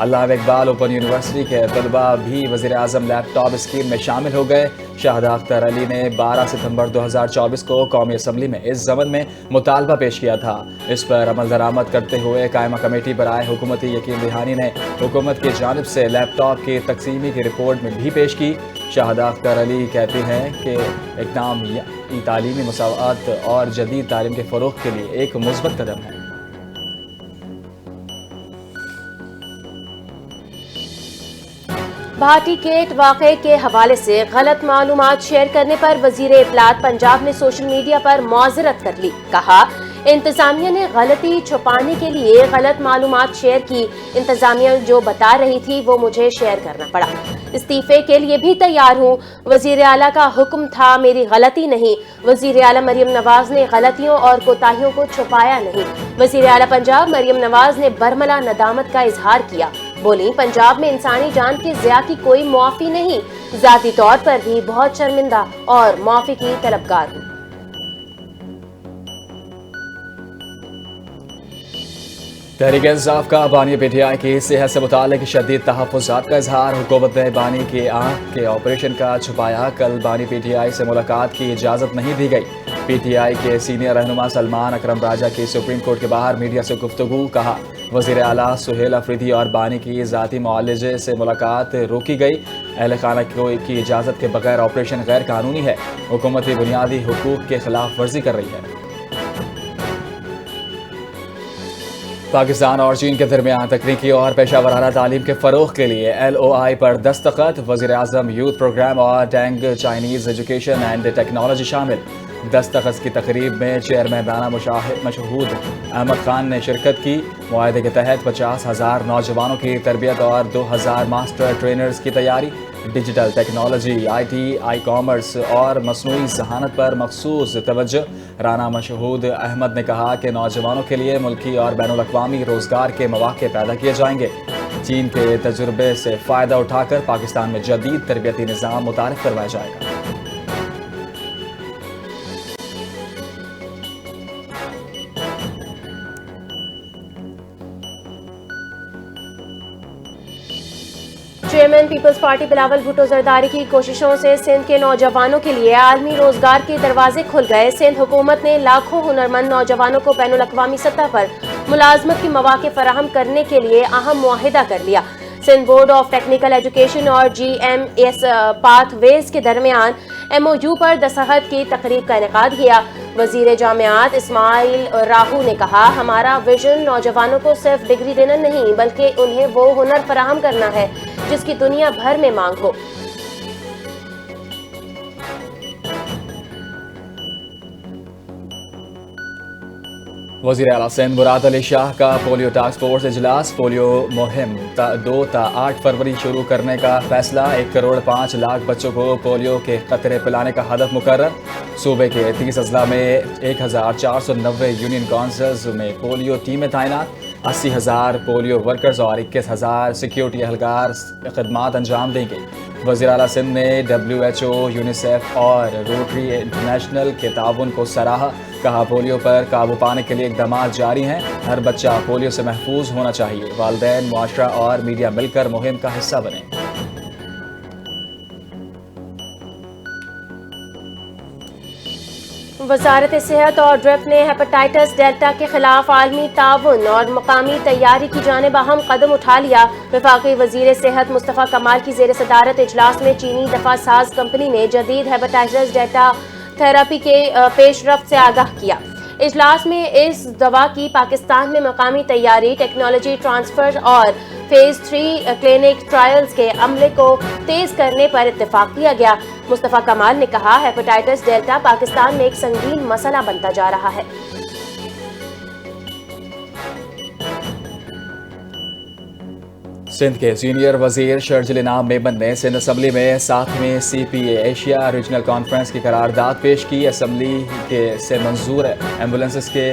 علامہ Iqbal open university کے طلبہ بھی وزیر اعظم لیپ ٹاپ اسکیم میں شامل ہو گئے۔ شاہدہ اختر علی نے 12 ستمبر 2024 کو قومی اسمبلی میں اس ضمن میں مطالبہ پیش کیا تھا۔ اس پر عمل درآمد کرتے ہوئے قائمہ کمیٹی برائے حکومتی یقین دہانی نے حکومت کی جانب سے لیپ ٹاپ کی تقسیمی کی رپورٹ میں بھی پیش کی۔ شاہدہ اختر علی کہتی ہیں کہ اقدام تعلیمی مساوات اور جدید تعلیم کے فروغ کے لیے ایک مثبت قدم ہے۔ بھارتی گیٹ واقعے کے حوالے سے غلط معلومات شیئر کرنے پر وزیر اطلاعات پنجاب نے سوشل میڈیا پر معذرت کر لی۔ کہا، انتظامیہ نے غلطی چھپانے کے لیے غلط معلومات شیئر کی۔ انتظامیہ جو بتا رہی تھی وہ مجھے شیئر کرنا پڑا۔ استعفے کے لیے بھی تیار ہوں۔ وزیر اعلیٰ کا حکم تھا، میری غلطی نہیں۔ وزیر اعلیٰ مریم نواز نے غلطیوں اور کوتاہیوں کو چھپایا نہیں۔ وزیر اعلیٰ پنجاب مریم نواز نے برملا ندامت کا اظہار کیا۔ بولی، پنجاب میں انسانی جان کے ضیاع کی کوئی معافی نہیں۔ ذاتی طور پر بھی بہت شرمندہ اور معافی کی طلبگار ہوں۔ تحریک انصاف کا بانی پی ٹی آئی کی صحت سے متعلق شدید تحفظات کا اظہار۔ حکومت نے بانی کی آنکھ کے آپریشن کا چھپایا۔ کل بانی پی ٹی آئی سے ملاقات کی اجازت نہیں دی گئی۔ پی ٹی آئی کے سینئر رہنما سلمان اکرم راجہ کی سپریم کورٹ کے باہر میڈیا سے گفتگو۔ کہا، وزیر اعلیٰ سہیل افریدی اور بانی کی ذاتی معالجے سے ملاقات روکی گئی۔ اہل خانہ کی اجازت کے بغیر آپریشن غیر قانونی ہے۔ حکومتی بنیادی حقوق کے خلاف ورزی کر رہی ہے۔ پاکستان اور چین کے درمیان تکنیکی اور پیشہ ورانہ تعلیم کے فروغ کے لیے ایل او آئی پر دستخط۔ وزیر اعظم یوتھ پروگرام اور ٹینگ چائنیز ایجوکیشن اینڈ ٹیکنالوجی شامل۔ دستخط کی تقریب میں چیئرمین مشہود احمد خان نے شرکت کی۔ معاہدے کے تحت 50,000 نوجوانوں کی تربیت اور 2,000 ماسٹر ٹرینرز کی تیاری۔ Digital technology, I T, I commerce اور مصنوعی ذہانت پر مخصوص توجہ۔ رانا مشہود احمد نے کہا کہ نوجوانوں کے لیے ملکی اور بین الاقوامی روزگار کے مواقع پیدا کیے جائیں گے۔ چین کے تجربے سے فائدہ اٹھا کر پاکستان میں جدید تربیتی نظام متعارف کروایا جائے گا۔ Chairman Peoples Party Bilawal Bhutto Zardari کی کوششوں سے سندھ کے نوجوانوں کے لیے عالمی روزگار کے دروازے کھل گئے۔ سندھ حکومت نے لاکھوں ہنرمند نوجوانوں کو بین الاقوامی سطح پر ملازمت کے مواقع فراہم کرنے کے لیے اہم معاہدہ کر لیا۔ Sindh board of technical education اور جی ایم ایس پاتھ ویز کے درمیان ایم او یو پر دستخط کی تقریب کا انعقاد کیا۔ وزیر جامعات اسماعیل راہو نے کہا، ہمارا ویژن نوجوانوں کو صرف ڈگری دینا نہیں بلکہ انہیں وہ ہنر فراہم کرنا ہے جس کی دنیا بھر میں مانگ ہو۔ وزیر اعلیٰ سندھ مراد علی شاہ کا پولیو ٹاسک فورس اجلاس۔ پولیو مہم 2 تا 8 فروری شروع کرنے کا فیصلہ۔ 1.5 کروڑ بچوں کو پولیو کے قطرے پلانے کا ہدف مقرر۔ صوبے کے 30 اضلاع میں 1,490 یونین کونسلز میں پولیو ٹیمیں تعینات۔ 80,000 پولیو ورکرز اور 21,000 سیکیورٹی اہلکار خدمات انجام دیں گے۔ وزیر اعلیٰ سندھ نے WHO، یونیسیف اور روٹری انٹرنیشنل کے تعاون کو سراہا۔ کہا، پولیو پر قابو پانے کے لیے اقدامات جاری ہیں۔ ہر بچہ پولیو سے محفوظ ہونا چاہیے۔ والدین، معاشرہ اور میڈیا مل کر مہم کا حصہ بنیں۔ وزارت صحت اور ڈرپ نے ہیپاٹائٹس ڈیلٹا کے خلاف عالمی تعاون اور مقامی تیاری کی جانب اہم قدم اٹھا لیا۔ وفاقی وزیر صحت مصطفیٰ کمال کی زیر صدارت اجلاس میں چینی دفاع ساز کمپنی نے جدید ہیپاٹائٹس ڈیلٹا تھراپی کے پیش رفت سے آگاہ کیا۔ اجلاس میں اس دوا کی پاکستان میں مقامی تیاری، ٹیکنالوجی ٹرانسفر اور فیز 3 کلینک ٹرائلز کے عملے کو تیز کرنے پر اتفاق کیا گیا۔ مصطفیٰ کمال نے کہا، ہیپاٹائٹس ڈیلٹا پاکستان میں ایک سنگین مسئلہ بنتا جا رہا ہے۔ سندھ کے سینئر وزیر شرجیل انعام میمن نے سندھ اسمبلی میں 7ویں CPA ایشیا ریجنل کانفرنس کی قرارداد پیش کی۔ اسمبلی سے منظور ایمبولینسز کے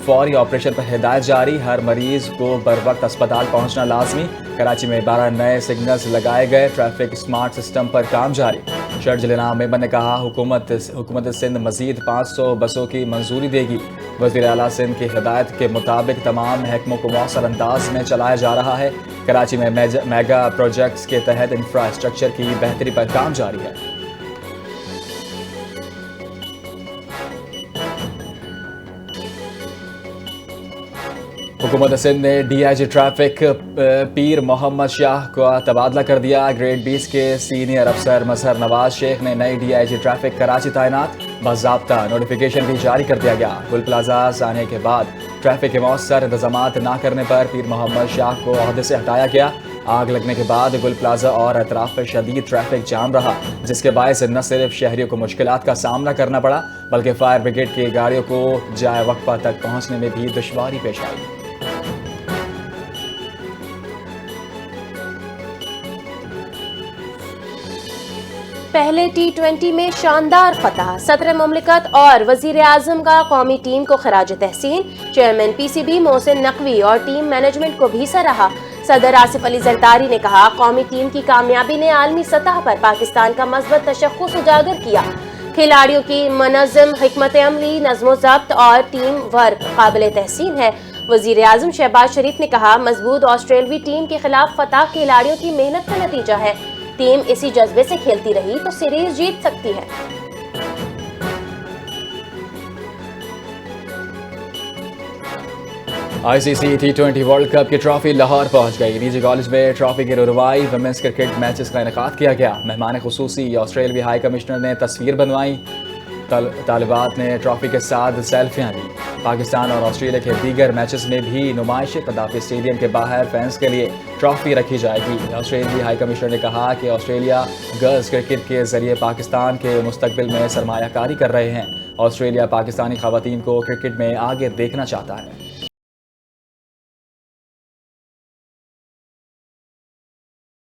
فوری آپریشن پر ہدایت جاری، ہر مریض کو بر وقت اسپتال پہنچنا لازمی۔ کراچی میں 12 نئے سگنلز لگائے گئے، ٹریفک اسمارٹ سسٹم پر کام جاری۔ شرجیل انعام میمن نے کہا حکومت سندھ مزید 500 بسوں کی منظوری دے گی۔ وزیر اعلیٰ سندھ کی ہدایت کے مطابق تمام محکموں کو مؤثر انداز میں چلایا جا رہا ہے۔ کراچی میں میگا پروجیکٹس کے تحت انفراسٹرکچر کی بہتری پر کام جاری ہے۔ حکومت سندھ نے ڈی آئی جی ٹریفک پیر محمد شاہ کا تبادلہ کر دیا۔ گریڈ 20 کے سینئر افسر مظہر نواز شیخ نے نئی D I G traffic Karachi تعینات، باضابطہ نوٹیفیکیشن بھی جاری کر دیا گیا۔ گل پلازہ آنے کے بعد ٹریفک کے مؤثر انتظامات نہ کرنے پر پیر محمد شاہ کو عہدے سے ہٹایا گیا۔ آگ لگنے کے بعد گل پلازہ اور اطراف پر شدید ٹریفک جام رہا، جس کے باعث نہ صرف شہریوں کو مشکلات کا سامنا کرنا پڑا بلکہ فائر بریگیڈ کی گاڑیوں کو جائے وقفہ تک پہنچنے میں بھی دشواری پیش آئی۔ پہلے T20 میں شاندار فتح، صدر مملکت اور وزیر اعظم کا قومی ٹیم کو خراج تحسین۔ Chairman P C B Mohsin Naqvi اور ٹیم مینجمنٹ کو بھی سراہا۔ صدر آصف علی زرداری نے کہا قومی ٹیم کی کامیابی نے عالمی سطح پر پاکستان کا مثبت تشخص اجاگر کیا۔ کھلاڑیوں کی منظم حکمت عملی، نظم و ضبط اور ٹیم ورک قابل تحسین ہے۔ وزیر اعظم شہباز شریف نے کہا مضبوط آسٹریلوی ٹیم کے خلاف فتح کھلاڑیوں کی محنت کا نتیجہ ہے۔ ٹیم اسی جذبے سے کھیلتی رہی تو سیریز جیت سکتی ہے۔ آئی سی سی T20 ورلڈ کپ کی ٹرافی لاہور پہنچ گئی۔ ڈی جی کالج میں ٹرافی کی رونمائی ویمنز کرکٹ میچز کا انعقاد کیا گیا۔ مہمان خصوصی آسٹریلوی ہائی کمشنر نے تصویر بنوائی، طالبات نے ٹرافی کے ساتھ سیلفیاں لی۔ پاکستان اور آسٹریلیا کے دیگر میچز میں بھی نمائش قذافی اسٹیڈیم کے باہر فینس کے لیے ٹرافی رکھی جائے گی۔ آسٹریلوی ہائی کمشنر نے کہا کہ آسٹریلیا گرلز کرکٹ کے ذریعے پاکستان کے مستقبل میں سرمایہ کاری کر رہے ہیں۔ آسٹریلیا پاکستانی خواتین کو کرکٹ میں آگے دیکھنا چاہتا ہے۔